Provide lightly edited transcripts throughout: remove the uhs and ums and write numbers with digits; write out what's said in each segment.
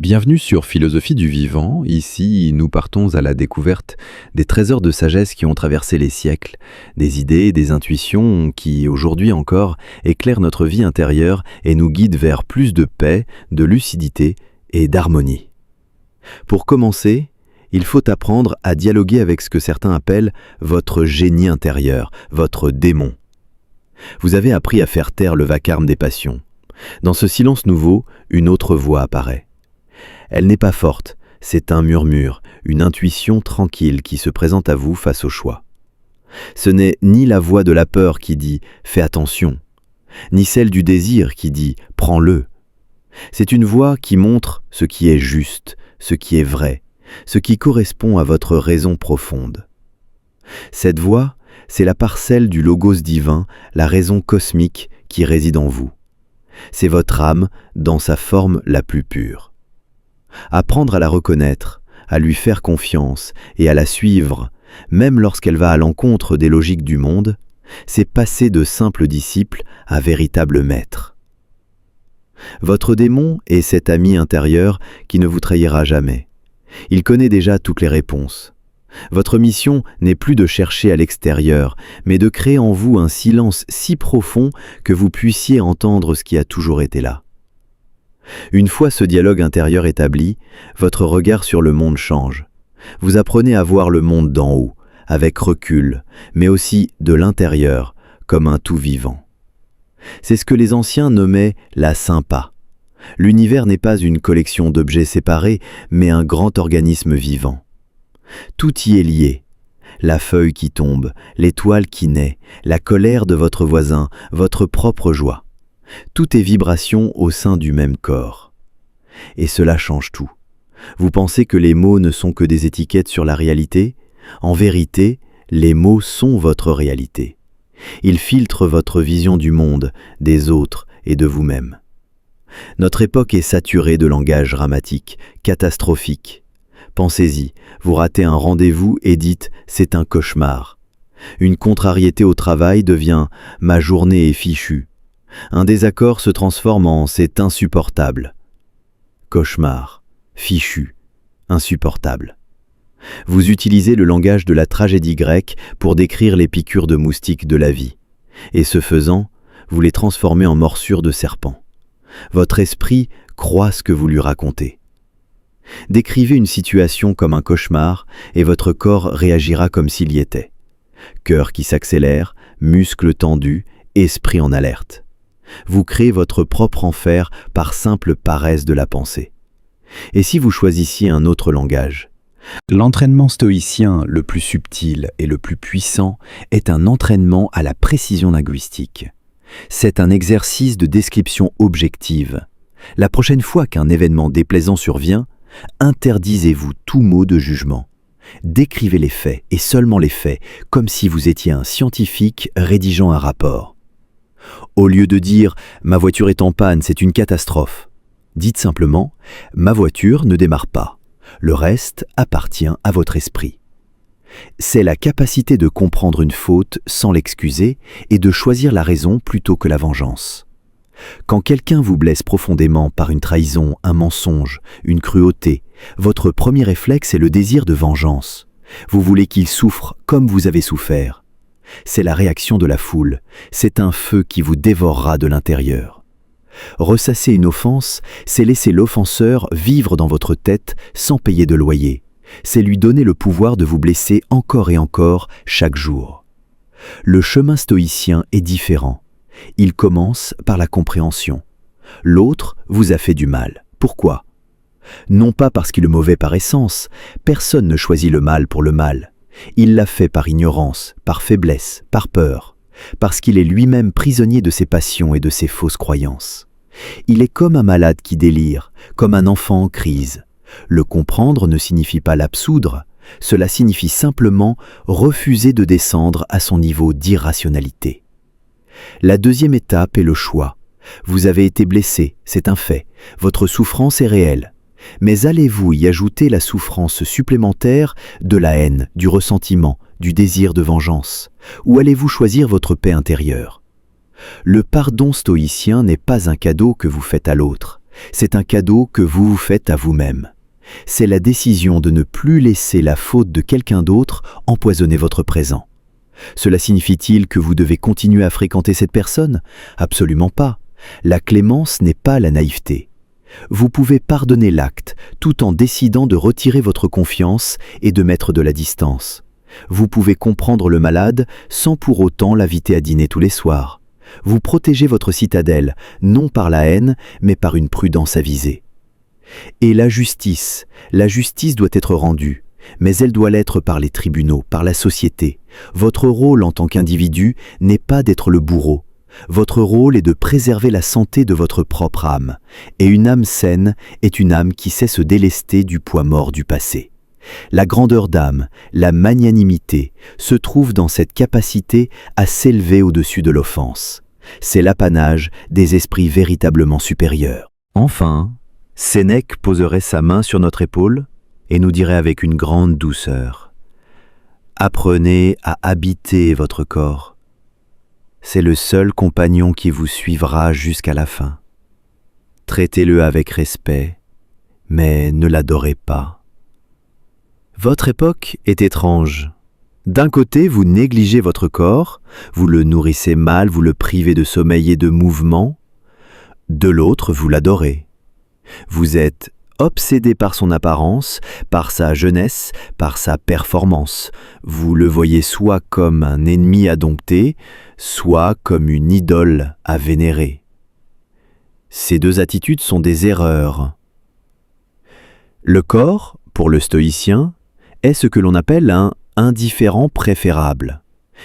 Bienvenue sur Philosophie du vivant. Ici, nous partons à la découverte des trésors de sagesse qui ont traversé les siècles, des idées et des intuitions qui, aujourd'hui encore, éclairent notre vie intérieure et nous guident vers plus de paix, de lucidité et d'harmonie. Pour commencer, il faut apprendre à dialoguer avec ce que certains appellent votre génie intérieur, votre démon. Vous avez appris à faire taire le vacarme des passions. Dans ce silence nouveau, une autre voix apparaît. Elle n'est pas forte, c'est un murmure, une intuition tranquille qui se présente à vous face au choix. Ce n'est ni la voix de la peur qui dit « fais attention », ni celle du désir qui dit « prends-le ». C'est une voix qui montre ce qui est juste, ce qui est vrai, ce qui correspond à votre raison profonde. Cette voix, c'est la parcelle du logos divin, la raison cosmique qui réside en vous. C'est votre âme dans sa forme la plus pure. Apprendre à la reconnaître, à lui faire confiance et à la suivre, même lorsqu'elle va à l'encontre des logiques du monde, c'est passer de simple disciple à véritable maître. Votre démon est cet ami intérieur qui ne vous trahira jamais. Il connaît déjà toutes les réponses. Votre mission n'est plus de chercher à l'extérieur, mais de créer en vous un silence si profond que vous puissiez entendre ce qui a toujours été là. Une fois ce dialogue intérieur établi, votre regard sur le monde change. Vous apprenez à voir le monde d'en haut, avec recul, mais aussi de l'intérieur, comme un tout vivant. C'est ce que les anciens nommaient la sympa. L'univers n'est pas une collection d'objets séparés, mais un grand organisme vivant. Tout y est lié. La feuille qui tombe, l'étoile qui naît, la colère de votre voisin, votre propre joie. Tout est vibration au sein du même corps. Et cela change tout. Vous pensez que les mots ne sont que des étiquettes sur la réalité ? En vérité, les mots sont votre réalité. Ils filtrent votre vision du monde, des autres et de vous-même. Notre époque est saturée de langage dramatique, catastrophique. Pensez-y, vous ratez un rendez-vous et dites « c'est un cauchemar ». Une contrariété au travail devient « ma journée est fichue ». Un désaccord se transforme en « c'est insupportable ». Cauchemar, fichu, insupportable. Vous utilisez le langage de la tragédie grecque pour décrire les piqûres de moustiques de la vie. Et ce faisant, vous les transformez en morsures de serpents. Votre esprit croit ce que vous lui racontez. Décrivez une situation comme un cauchemar et votre corps réagira comme s'il y était. Cœur qui s'accélère, muscles tendus, esprit en alerte. Vous créez votre propre enfer par simple paresse de la pensée. Et si vous choisissiez un autre langage ? L'entraînement stoïcien le plus subtil et le plus puissant est un entraînement à la précision linguistique. C'est un exercice de description objective. La prochaine fois qu'un événement déplaisant survient, interdisez-vous tout mot de jugement. Décrivez les faits, et seulement les faits, comme si vous étiez un scientifique rédigeant un rapport. Au lieu de dire « ma voiture est en panne, c'est une catastrophe », dites simplement « ma voiture ne démarre pas, le reste appartient à votre esprit ». C'est la capacité de comprendre une faute sans l'excuser et de choisir la raison plutôt que la vengeance. Quand quelqu'un vous blesse profondément par une trahison, un mensonge, une cruauté, votre premier réflexe est le désir de vengeance. Vous voulez qu'il souffre comme vous avez souffert. C'est la réaction de la foule, c'est un feu qui vous dévorera de l'intérieur. Ressasser une offense, c'est laisser l'offenseur vivre dans votre tête sans payer de loyer. C'est lui donner le pouvoir de vous blesser encore et encore chaque jour. Le chemin stoïcien est différent. Il commence par la compréhension. L'autre vous a fait du mal. Pourquoi ? Non pas parce qu'il est mauvais par essence, personne ne choisit le mal pour le mal. Il l'a fait par ignorance, par faiblesse, par peur, parce qu'il est lui-même prisonnier de ses passions et de ses fausses croyances. Il est comme un malade qui délire, comme un enfant en crise. Le comprendre ne signifie pas l'absoudre, cela signifie simplement refuser de descendre à son niveau d'irrationalité. La deuxième étape est le choix. Vous avez été blessé, c'est un fait, votre souffrance est réelle. Mais allez-vous y ajouter la souffrance supplémentaire de la haine, du ressentiment, du désir de vengeance ? Ou allez-vous choisir votre paix intérieure ? Le pardon stoïcien n'est pas un cadeau que vous faites à l'autre, C'est un cadeau que vous vous faites à vous-même. C'est la décision de ne plus laisser la faute de quelqu'un d'autre empoisonner votre présent. Cela signifie-t-il que vous devez continuer à fréquenter cette personne? Absolument pas. La clémence n'est pas la naïveté. Vous pouvez pardonner l'acte tout en décidant de retirer votre confiance et de mettre de la distance. Vous pouvez comprendre le malade sans pour autant l'inviter à dîner tous les soirs. Vous protégez votre citadelle, non par la haine, mais par une prudence avisée. Et la justice doit être rendue, mais elle doit l'être par les tribunaux, par la société. Votre rôle en tant qu'individu n'est pas d'être le bourreau. Votre rôle est de préserver la santé de votre propre âme. Et une âme saine est une âme qui sait se délester du poids mort du passé. La grandeur d'âme, la magnanimité, se trouve dans cette capacité à s'élever au-dessus de l'offense. C'est l'apanage des esprits véritablement supérieurs. Enfin, Sénèque poserait sa main sur notre épaule et nous dirait avec une grande douceur: apprenez à habiter votre corps. C'est le seul compagnon qui vous suivra jusqu'à la fin. Traitez-le avec respect, mais ne l'adorez pas. Votre époque est étrange. D'un côté, vous négligez votre corps, vous le nourrissez mal, vous le privez de sommeil et de mouvement. De l'autre, vous l'adorez. Vous êtes obsédé par son apparence, par sa jeunesse, par sa performance. Vous le voyez soit comme un ennemi à dompter, soit comme une idole à vénérer. Ces deux attitudes sont des erreurs. Le corps, pour le stoïcien, est ce que l'on appelle un indifférent préférable.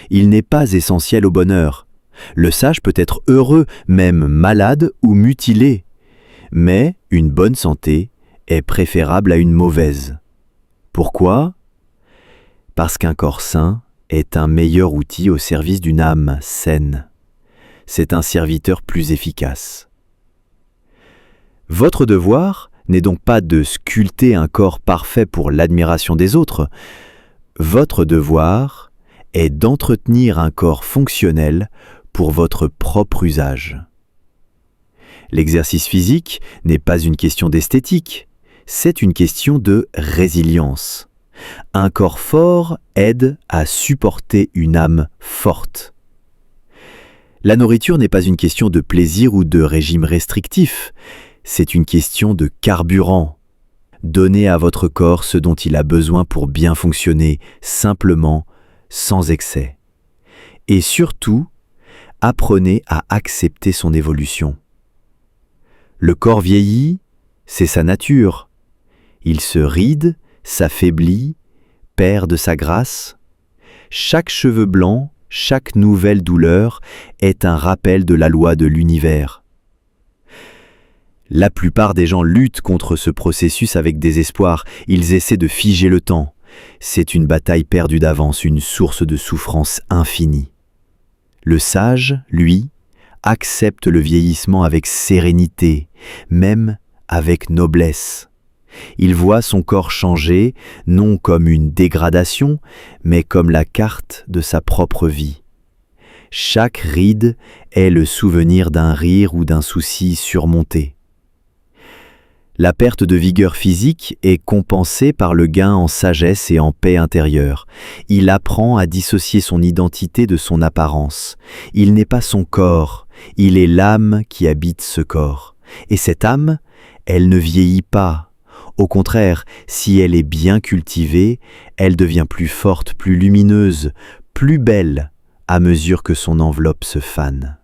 Il n'est pas essentiel au bonheur. Le sage peut être heureux, même malade ou mutilé. Mais une bonne santé est préférable à une mauvaise. Pourquoi? Parce qu'un corps sain est un meilleur outil au service d'une âme saine. C'est un serviteur plus efficace. Votre devoir n'est donc pas de sculpter un corps parfait pour l'admiration des autres. Votre devoir est d'entretenir un corps fonctionnel pour votre propre usage. L'exercice physique n'est pas une question d'esthétique, c'est une question de résilience. Un corps fort aide à supporter une âme forte. La nourriture n'est pas une question de plaisir ou de régime restrictif, c'est une question de carburant. Donnez à votre corps ce dont il a besoin pour bien fonctionner, simplement, sans excès. Et surtout, apprenez à accepter son évolution. Le corps vieillit, c'est sa nature. Il se ride, s'affaiblit, perd de sa grâce. Chaque cheveu blanc, chaque nouvelle douleur est un rappel de la loi de l'univers. La plupart des gens luttent contre ce processus avec désespoir. Ils essaient de figer le temps. C'est une bataille perdue d'avance, une source de souffrance infinie. Le sage, lui, accepte le vieillissement avec sérénité, même avec noblesse. Il voit son corps changer, non comme une dégradation, mais comme la carte de sa propre vie. Chaque ride est le souvenir d'un rire ou d'un souci surmonté. La perte de vigueur physique est compensée par le gain en sagesse et en paix intérieure. Il apprend à dissocier son identité de son apparence. Il n'est pas son corps, il est l'âme qui habite ce corps. Et cette âme, elle ne vieillit pas. Au contraire, si elle est bien cultivée, elle devient plus forte, plus lumineuse, plus belle, à mesure que son enveloppe se fane.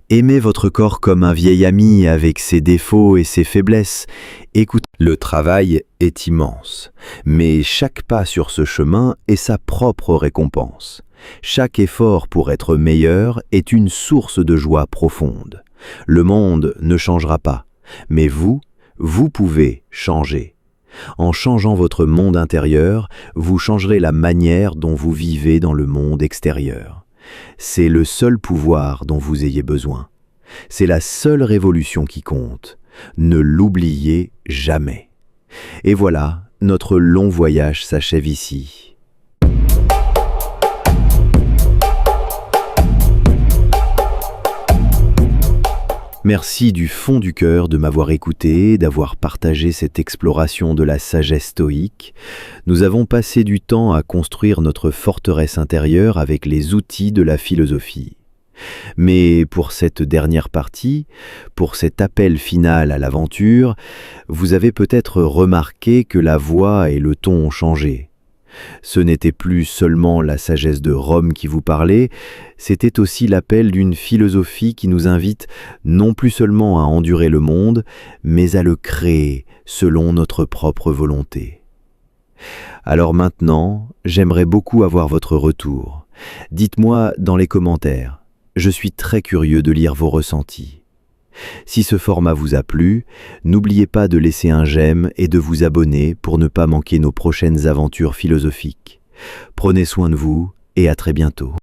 Aimez votre corps comme un vieil ami avec ses défauts et ses faiblesses. Écoutez, le travail est immense, mais chaque pas sur ce chemin est sa propre récompense. Chaque effort pour être meilleur est une source de joie profonde. Le monde ne changera pas, mais vous pouvez changer. En changeant votre monde intérieur, vous changerez la manière dont vous vivez dans le monde extérieur. C'est le seul pouvoir dont vous ayez besoin. C'est la seule révolution qui compte. Ne l'oubliez jamais. Et voilà, notre long voyage s'achève ici. Merci du fond du cœur de m'avoir écouté, d'avoir partagé cette exploration de la sagesse stoïque. Nous avons passé du temps à construire notre forteresse intérieure avec les outils de la philosophie. Mais pour cette dernière partie, pour cet appel final à l'aventure, vous avez peut-être remarqué que la voix et le ton ont changé. Ce n'était plus seulement la sagesse de Rome qui vous parlait, c'était aussi l'appel d'une philosophie qui nous invite non plus seulement à endurer le monde, mais à le créer selon notre propre volonté. Alors maintenant, j'aimerais beaucoup avoir votre retour. Dites-moi dans les commentaires. Je suis très curieux de lire vos ressentis. Si ce format vous a plu, n'oubliez pas de laisser un j'aime et de vous abonner pour ne pas manquer nos prochaines aventures philosophiques. Prenez soin de vous et à très bientôt.